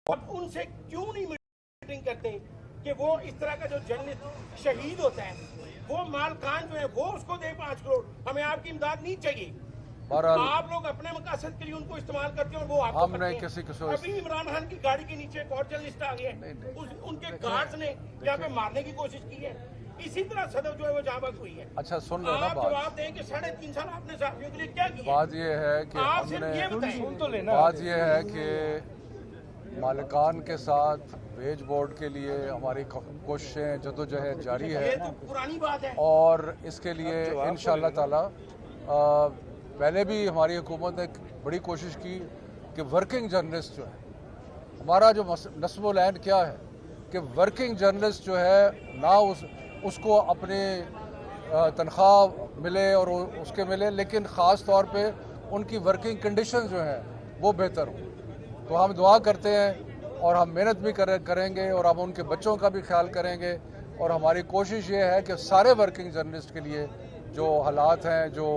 अब उनसे क्यों नहीं मीटिंग करते कि वो इस तरह का जो जर्नलिस्ट शहीद होता है वो मालकान जो है वो उसको दे 5 करोड़। हमें आपकी इमदाद नहीं चाहिए। आप लोग अपने मकसद के लिए उनको इस्तेमाल करते हैं और वो आपको करते हैं। किसी अभी इमरान खान की गाड़ी के नीचे एक और जर्नलिस्ट आ गया है, उनके गार्ड्स ने यहाँ पे मारने की कोशिश की है। इसी तरह सदफ जो है वो जाबाज हुई है। अच्छा सुन लो ना आप जवाब दें कि 3.5 साल आपने साथियों के लिए क्या किया। बात ये है कि आप सिर्फ ये बताएं। सुन तो लेना। बात ये है कि मालिकान के साथ वेज बोर्ड के लिए हमारी कोशिशें जदोजहद जारी है। ये तो पुरानी बात है और इसके लिए इंशाअल्लाह ताला पहले भी हमारी हुकूमत ने बड़ी कोशिश की कि वर्किंग जर्नलिस्ट जो है, हमारा जो नस्बुल ऐन क्या है कि वर्किंग जर्नलिस्ट जो है ना उसको अपने तनख्वाह मिले और उसके मिले, लेकिन ख़ास तौर पे उनकी वर्किंग कंडीशन जो है वो बेहतर हो। तो हम दुआ करते हैं और हम मेहनत भी करेंगे और हम उनके बच्चों का भी ख्याल करेंगे। और हमारी कोशिश ये है कि सारे वर्किंग जर्नलिस्ट के लिए जो हालात हैं, जो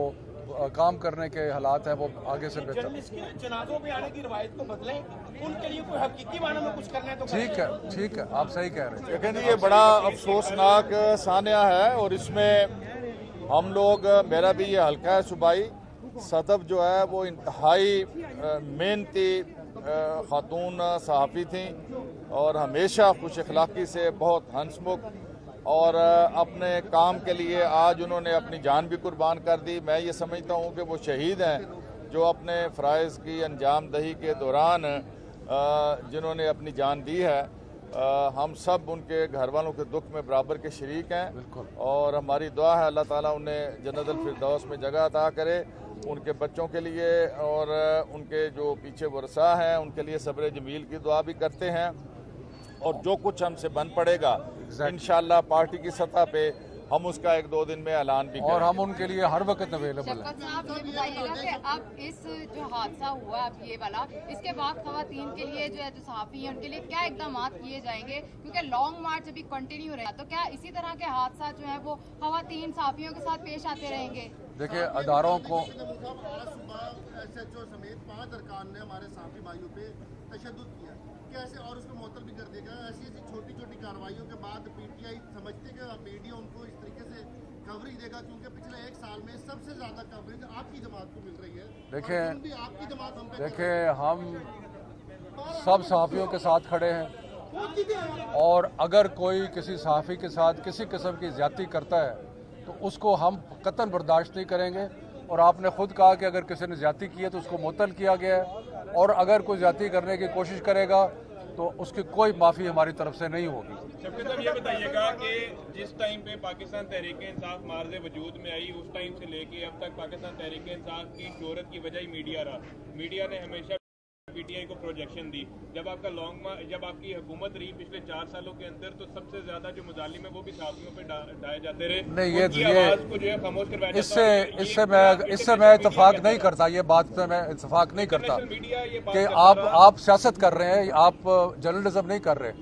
काम करने के हालात हैं, वो आगे से बेहतर। जर्नलिस्ट के जनाजों पे आने की रवायत को बदलें, उनके लिए कोई हकीकी मायने में कुछ करना है तो ठीक है, आप सही कह रहे हैं। लेकिन ये बड़ा अफसोसनाक सान्या है और इसमें हम लोग, मेरा भी ये हल्का है सूबाई, सदफ जो है वो इंतहाई मेहनती खातून सहाफ़ी थी और हमेशा खुश अखलाक़ी से बहुत हंसमुख और अपने काम के लिए आज उन्होंने अपनी जान भी कुर्बान कर दी। मैं ये समझता हूँ कि वो शहीद हैं जो अपने फ़राइज़ की अंजाम दही के दौरान जिन्होंने अपनी जान दी है। हम सब उनके घर वालों के दुख में बराबर के शरीक हैं और हमारी दुआ है अल्लाह ताला उन्हें जन्नतुल फिरदौस में जगह अता करे। उनके बच्चों के लिए और उनके जो पीछे वरसा हैं उनके लिए सब्र जमील की दुआ भी करते हैं और जो कुछ हमसे बन पड़ेगा इंशाअल्लाह पार्टी की सतह पे हम उसका 1-2 दिन में ऐलान भी करेंगे और हम उनके लिए हर वक्त अवेलेबल हैं। आप ये बताइएगा कि अब इस जो हादसा हुआ अब ये वाला, इसके बाद खवातीन के लिए जो है जो सहाफ़ी हैं उनके लिए क्या इकदाम किए जाएंगे, क्योंकि लॉन्ग मार्च अभी कंटिन्यू रहेगा, तो क्या इसी तरह के हादसा जो है वो खवातीन सहाफ़ियों के साथ पेश आते रहेंगे? देखिए अदारों को SHO समेत 5 अरकान ने हमारे सहाफ़ी भाइयों पे तशद्दुद किया, कैसे और उसको मुअत्तल भी कर देगा। ऐसी छोटी छोटी कार्रवाइयों के बाद PTI समझते कि मीडिया उनको इस तरीके से कवरेज देगा, क्योंकि पिछले 1 साल में सबसे ज्यादा कवरेज आपकी जमात को मिल रही है। देखिए हम सब सहाफ़ियों के साथ खड़े हैं और अगर कोई किसी सहाफ़ी के साथ किसी किस्म की ज़्यादती करता है तो उसको हम कतई बर्दाश्त नहीं करेंगे। और आपने खुद कहा कि अगर किसी ने ज़्यादती की है तो उसको मुअत्तल किया गया है और अगर कोई ज़्यादती करने की कोशिश करेगा तो उसकी कोई माफ़ी हमारी तरफ से नहीं होगी। शफीक साहब ये बताइएगा कि जिस टाइम पे पाकिस्तान तहरीक-ए-इंसाफ मार्ज़ वजूद में आई उस टाइम से लेके अब तक पाकिस्तान तहरीक-ए-इंसाफ की शोहरत की वजह ही मीडिया रहा। मीडिया ने हमेशा PTI को प्रोजेक्शन दी। जब आपकी हुकूमत रही पिछले 4 सालों के अंदर तो सबसे ज्यादा जो मुजालिम है वो भी सहाफ़ियों पे डाले जाते रहे। नहीं आवाज को जो है खामोश करवाया जाता है। इससे मैं इत्तेफाक नहीं करता, ये बात से मैं इत्तेफाक नहीं करता कि आप सियासत कर रहे हैं, आप जर्नलिज्म नहीं कर रहे,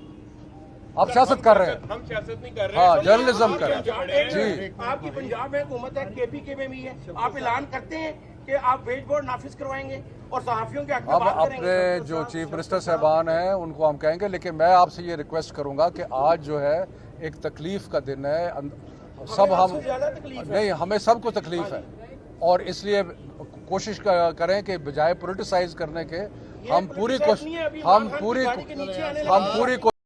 आप सियासत कर रहे हैं। हम सियासत नहीं कर रहे, हाँ जर्नलिज्म कर रहे हैं जी। आपकी पंजाब में हुकूमत है, KPK में भी है, आप ऐलान करते हैं कि आप वेज बोर्ड नाफिज करवाएंगे और सहाफ़ियों के अब अपने जो चीफ मिनिस्टर साहबान हैं उनको हम कहेंगे, लेकिन मैं आपसे ये रिक्वेस्ट करूंगा कि आज जो है एक तकलीफ का दिन है, सब हम नहीं, हमें सबको तकलीफ है और इसलिए कोशिश करें कि बजाय पोलिटिसाइज करने के हम पूरी